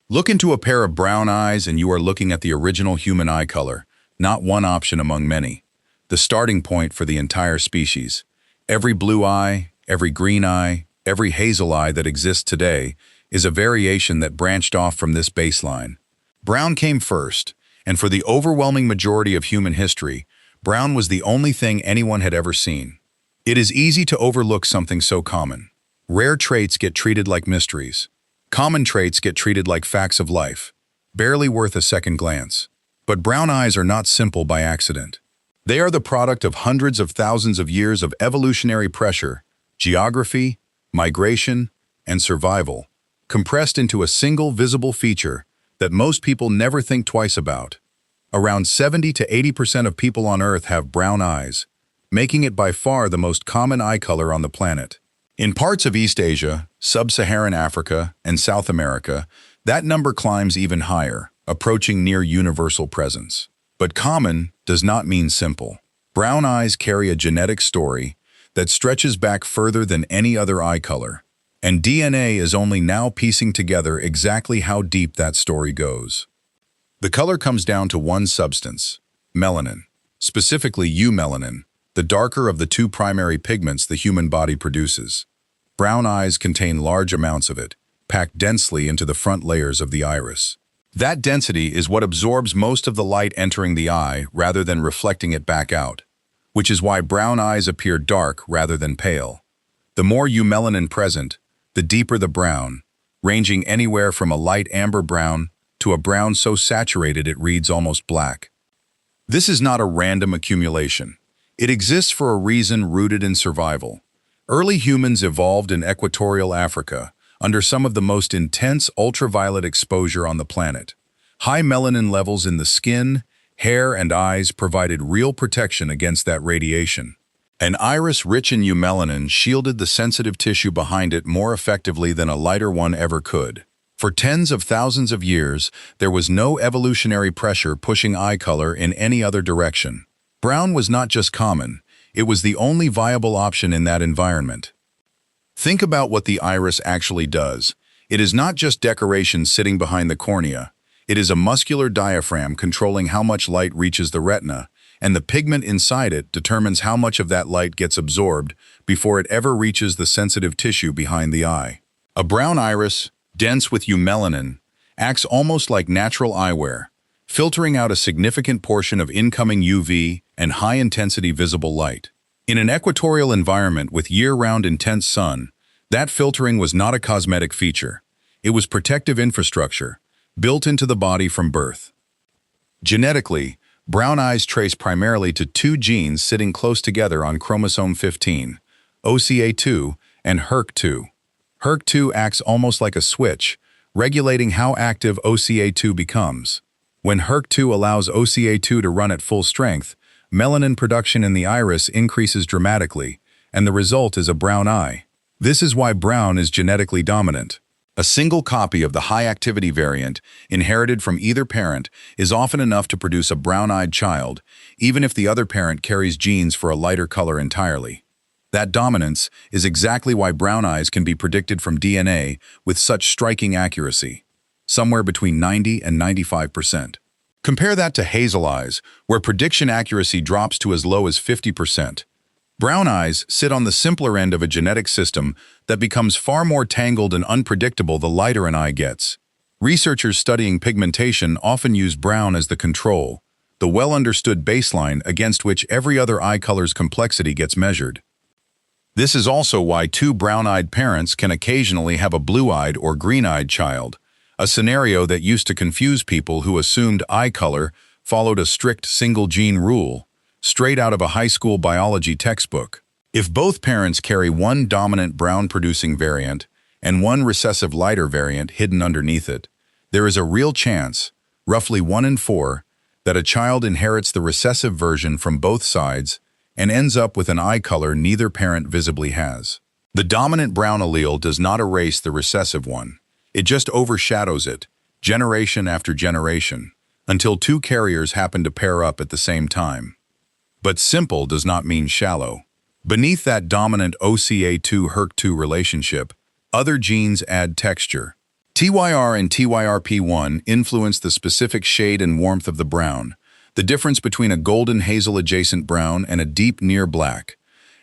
Look into a pair of brown eyes and you are looking at the original human eye color, not one option among many. The starting point for the entire species. Every blue eye, every green eye, every hazel eye that exists today is a variation that branched off from this baseline. Brown came first, and for the overwhelming majority of human history, brown was the only thing anyone had ever seen. It is easy to overlook something so common. Rare traits get treated like mysteries. Common traits get treated like facts of life, barely worth a second glance. But brown eyes are not simple by accident. They are the product of hundreds of thousands of years of evolutionary pressure, geography, migration, and survival, compressed into a single visible feature that most people never think twice about. Around 70 to 80% of people on Earth have brown eyes, making it by far the most common eye color on the planet. In parts of East Asia, Sub-Saharan Africa, and South America, that number climbs even higher, approaching near universal presence. But common does not mean simple. Brown eyes carry a genetic story that stretches back further than any other eye color, and DNA is only now piecing together exactly how deep that story goes. The color comes down to one substance, melanin, specifically eumelanin, the darker of the two primary pigments the human body produces. Brown eyes contain large amounts of it, packed densely into the front layers of the iris. That density is what absorbs most of the light entering the eye rather than reflecting it back out, which is why brown eyes appear dark rather than pale. The more eumelanin present, the deeper the brown, ranging anywhere from a light amber brown to a brown so saturated it reads almost black. This is not a random accumulation. It exists for a reason rooted in survival. Early humans evolved in equatorial Africa, under some of the most intense ultraviolet exposure on the planet. High melanin levels in the skin, hair, and eyes provided real protection against that radiation. An iris rich in eumelanin shielded the sensitive tissue behind it more effectively than a lighter one ever could. For tens of thousands of years, there was no evolutionary pressure pushing eye color in any other direction. Brown was not just common, it was the only viable option in that environment. Think about what the iris actually does. It is not just decoration sitting behind the cornea. It is a muscular diaphragm controlling how much light reaches the retina, and the pigment inside it determines how much of that light gets absorbed before it ever reaches the sensitive tissue behind the eye. A brown iris, dense with eumelanin, acts almost like natural eyewear, filtering out a significant portion of incoming UV and high-intensity visible light. In an equatorial environment with year-round intense sun, that filtering was not a cosmetic feature. It was protective infrastructure, built into the body from birth. Genetically, brown eyes trace primarily to two genes sitting close together on chromosome 15, OCA2 and HERC2. HERC2 acts almost like a switch, regulating how active OCA2 becomes. When HERC2 allows OCA2 to run at full strength, melanin production in the iris increases dramatically, and the result is a brown eye. This is why brown is genetically dominant. A single copy of the high-activity variant, inherited from either parent, is often enough to produce a brown-eyed child, even if the other parent carries genes for a lighter color entirely. That dominance is exactly why brown eyes can be predicted from DNA with such striking accuracy, somewhere between 90 and 95%. Compare that to hazel eyes, where prediction accuracy drops to as low as 50%. Brown eyes sit on the simpler end of a genetic system that becomes far more tangled and unpredictable the lighter an eye gets. Researchers studying pigmentation often use brown as the control, the well-understood baseline against which every other eye color's complexity gets measured. This is also why two brown-eyed parents can occasionally have a blue-eyed or green-eyed child, a scenario that used to confuse people who assumed eye color followed a strict single-gene rule, straight out of a high school biology textbook. If both parents carry one dominant brown-producing variant and one recessive lighter variant hidden underneath it, there is a real chance, roughly 1 in 4, that a child inherits the recessive version from both sides and ends up with an eye color neither parent visibly has. The dominant brown allele does not erase the recessive one. It just overshadows it, generation after generation, until two carriers happen to pair up at the same time. But simple does not mean shallow. Beneath that dominant OCA2-HERC2 relationship, other genes add texture. TYR and TYRP1 influence the specific shade and warmth of the brown, the difference between a golden hazel adjacent brown and a deep near black.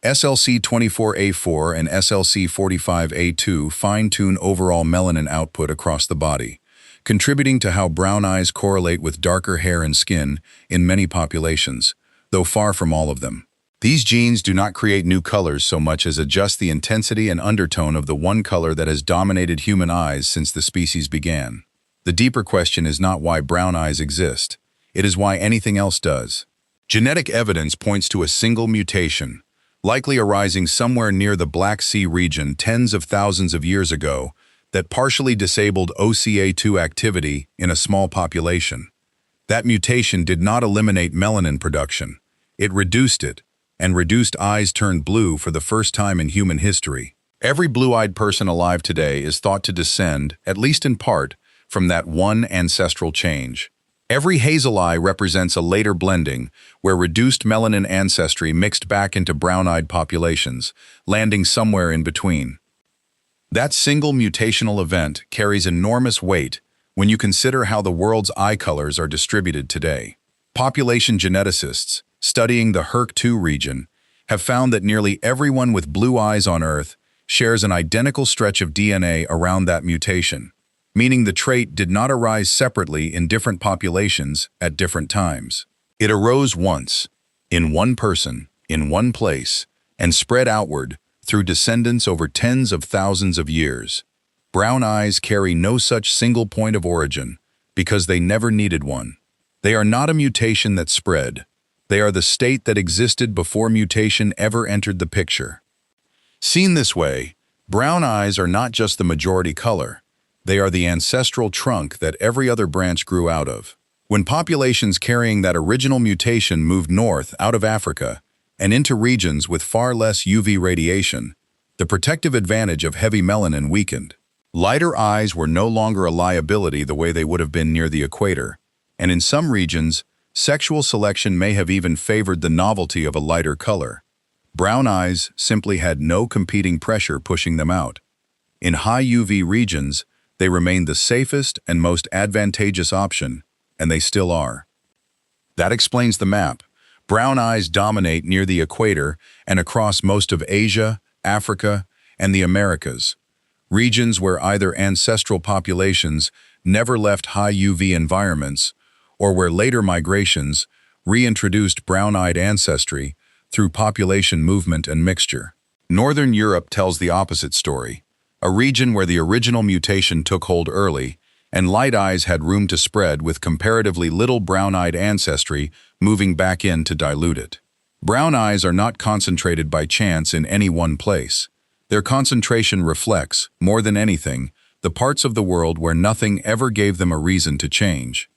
SLC24A4 and SLC45A2 fine-tune overall melanin output across the body, contributing to how brown eyes correlate with darker hair and skin in many populations, though far from all of them. These genes do not create new colors so much as adjust the intensity and undertone of the one color that has dominated human eyes since the species began. The deeper question is not why brown eyes exist, it is why anything else does. Genetic evidence points to a single mutation, likely arising somewhere near the Black Sea region tens of thousands of years ago, that partially disabled OCA2 activity in a small population. That mutation did not eliminate melanin production. It reduced it, and reduced eyes turned blue for the first time in human history. Every blue-eyed person alive today is thought to descend, at least in part, from that one ancestral change. Every hazel eye represents a later blending, where reduced melanin ancestry mixed back into brown-eyed populations, landing somewhere in between. That single mutational event carries enormous weight when you consider how the world's eye colors are distributed today. Population geneticists, studying the HERC2 region, have found that nearly everyone with blue eyes on Earth shares an identical stretch of DNA around that mutation, meaning the trait did not arise separately in different populations at different times. It arose once, in one person, in one place, and spread outward through descendants over tens of thousands of years. Brown eyes carry no such single point of origin because they never needed one. They are not a mutation that spread. They are the state that existed before mutation ever entered the picture. Seen this way, brown eyes are not just the majority color. They are the ancestral trunk that every other branch grew out of. When populations carrying that original mutation moved north out of Africa and into regions with far less UV radiation, the protective advantage of heavy melanin weakened. Lighter eyes were no longer a liability the way they would have been near the equator, and in some regions, sexual selection may have even favored the novelty of a lighter color. Brown eyes simply had no competing pressure pushing them out. In high UV regions, they remained the safest and most advantageous option, and they still are. That explains the map. Brown eyes dominate near the equator and across most of Asia, Africa, and the Americas, regions where either ancestral populations never left high UV environments or where later migrations reintroduced brown-eyed ancestry through population movement and mixture. Northern Europe tells the opposite story, a region where the original mutation took hold early, and light eyes had room to spread with comparatively little brown-eyed ancestry moving back in to dilute it. Brown eyes are not concentrated by chance in any one place. Their concentration reflects, more than anything, the parts of the world where nothing ever gave them a reason to change.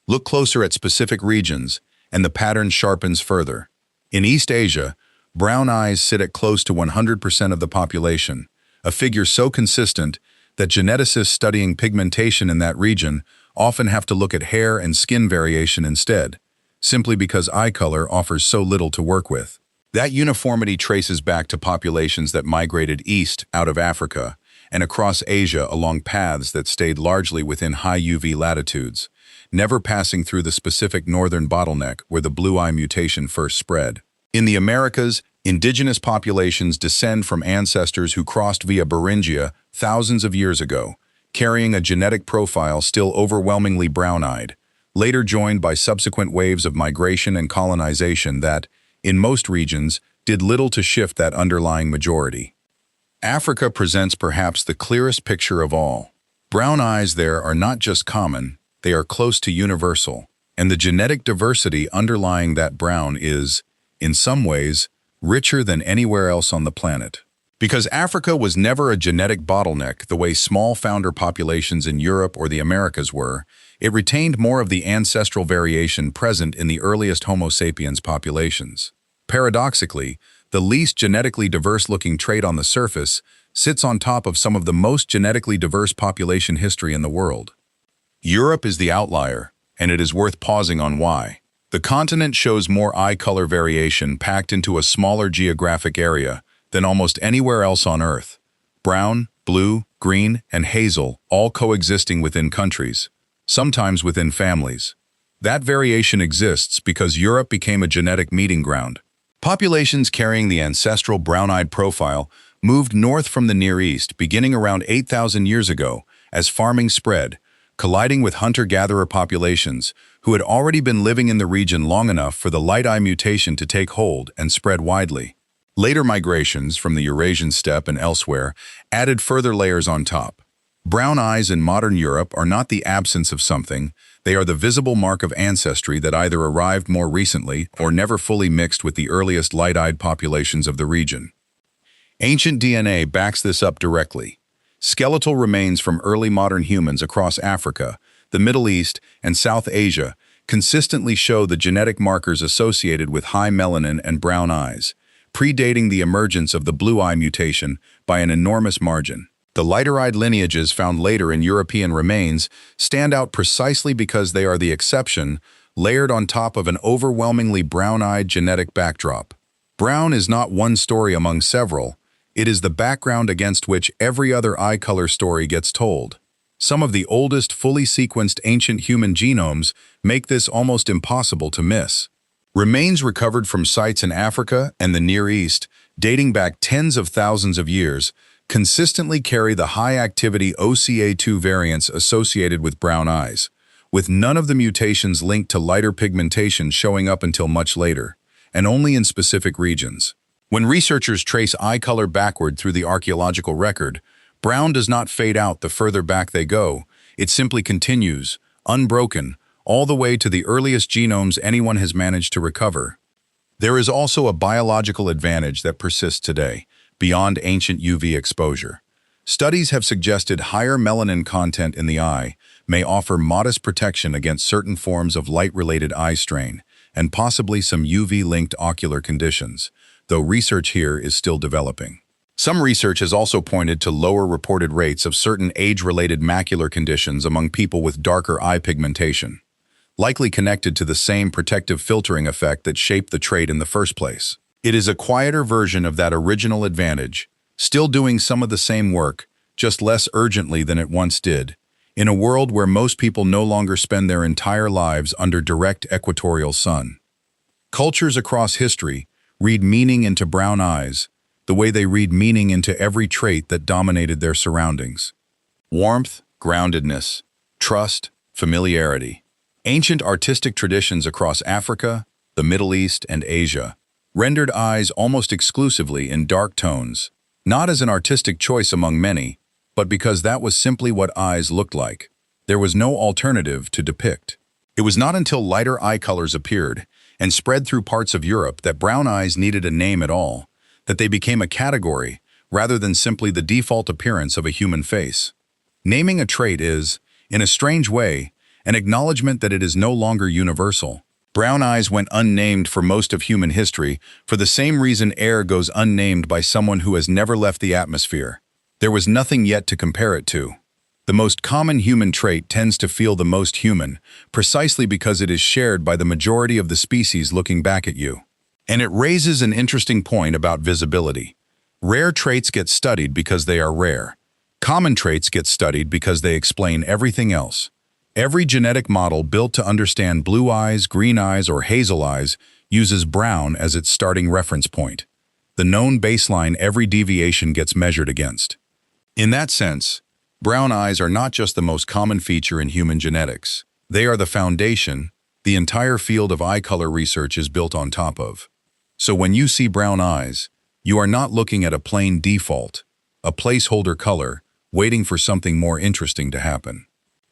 Look closer at specific regions, and the pattern sharpens further. In East Asia, brown eyes sit at close to 100% of the population, a figure so consistent that geneticists studying pigmentation in that region often have to look at hair and skin variation instead, simply because eye color offers so little to work with. That uniformity traces back to populations that migrated east out of Africa and across Asia along paths that stayed largely within high UV latitudes, never passing through the specific northern bottleneck where the blue eye mutation first spread. In the Americas, indigenous populations descend from ancestors who crossed via Beringia thousands of years ago, carrying a genetic profile still overwhelmingly brown-eyed, later joined by subsequent waves of migration and colonization that, in most regions, did little to shift that underlying majority. Africa presents perhaps the clearest picture of all. Brown eyes there are not just common, they are close to universal, and the genetic diversity underlying that brown is, in some ways, richer than anywhere else on the planet. Because Africa was never a genetic bottleneck the way small founder populations in Europe or the Americas were, it retained more of the ancestral variation present in the earliest Homo sapiens populations. Paradoxically, the least genetically diverse-looking trait on the surface sits on top of some of the most genetically diverse population history in the world. Europe is the outlier, and it is worth pausing on why. The continent shows more eye color variation packed into a smaller geographic area than almost anywhere else on Earth. Brown, blue, green, and hazel, all coexisting within countries, sometimes within families. That variation exists because Europe became a genetic meeting ground. Populations carrying the ancestral brown-eyed profile moved north from the Near East beginning around 8,000 years ago as farming spread, colliding with hunter-gatherer populations who had already been living in the region long enough for the light eye mutation to take hold and spread widely. Later migrations from the Eurasian steppe and elsewhere added further layers on top. Brown eyes in modern Europe are not the absence of something, they are the visible mark of ancestry that either arrived more recently or never fully mixed with the earliest light-eyed populations of the region. Ancient DNA backs this up directly. Skeletal remains from early modern humans across Africa, the Middle East, and South Asia consistently show the genetic markers associated with high melanin and brown eyes, predating the emergence of the blue eye mutation by an enormous margin. The lighter-eyed lineages found later in European remains stand out precisely because they are the exception, layered on top of an overwhelmingly brown-eyed genetic backdrop. Brown is not one story among several, it is the background against which every other eye color story gets told. Some of the oldest fully sequenced ancient human genomes make this almost impossible to miss. Remains recovered from sites in Africa and the Near East, dating back tens of thousands of years, consistently carry the high-activity OCA2 variants associated with brown eyes, with none of the mutations linked to lighter pigmentation showing up until much later, and only in specific regions. When researchers trace eye color backward through the archaeological record, brown does not fade out the further back they go, it simply continues, unbroken, all the way to the earliest genomes anyone has managed to recover. There is also a biological advantage that persists today, beyond ancient UV exposure. Studies have suggested higher melanin content in the eye may offer modest protection against certain forms of light-related eye strain, and possibly some UV-linked ocular conditions, though research here is still developing. Some research has also pointed to lower reported rates of certain age-related macular conditions among people with darker eye pigmentation, likely connected to the same protective filtering effect that shaped the trait in the first place. It is a quieter version of that original advantage, still doing some of the same work, just less urgently than it once did, in a world where most people no longer spend their entire lives under direct equatorial sun. Cultures across history read meaning into brown eyes, the way they read meaning into every trait that dominated their surroundings. Warmth, groundedness, trust, familiarity. Ancient artistic traditions across Africa, the Middle East, and Asia rendered eyes almost exclusively in dark tones, not as an artistic choice among many, but because that was simply what eyes looked like. There was no alternative to depict. It was not until lighter eye colors appeared and spread through parts of Europe that brown eyes needed a name at all, that they became a category rather than simply the default appearance of a human face. Naming a trait is, in a strange way, an acknowledgement that it is no longer universal. Brown eyes went unnamed for most of human history for the same reason air goes unnamed by someone who has never left the atmosphere. There was nothing yet to compare it to. The most common human trait tends to feel the most human, precisely because it is shared by the majority of the species looking back at you. And it raises an interesting point about visibility. Rare traits get studied because they are rare. Common traits get studied because they explain everything else. Every genetic model built to understand blue eyes, green eyes, or hazel eyes uses brown as its starting reference point, the known baseline every deviation gets measured against. In that sense, brown eyes are not just the most common feature in human genetics. They are the foundation the entire field of eye color research is built on top of. So when you see brown eyes, you are not looking at a plain default, a placeholder color, waiting for something more interesting to happen.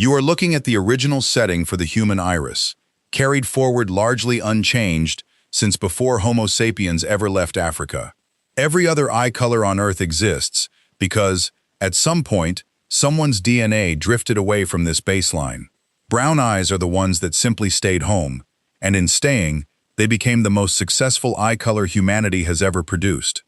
You are looking at the original setting for the human iris, carried forward largely unchanged since before Homo sapiens ever left Africa. Every other eye color on Earth exists because, at some point, someone's DNA drifted away from this baseline. Brown eyes are the ones that simply stayed home, and in staying, they became the most successful eye color humanity has ever produced.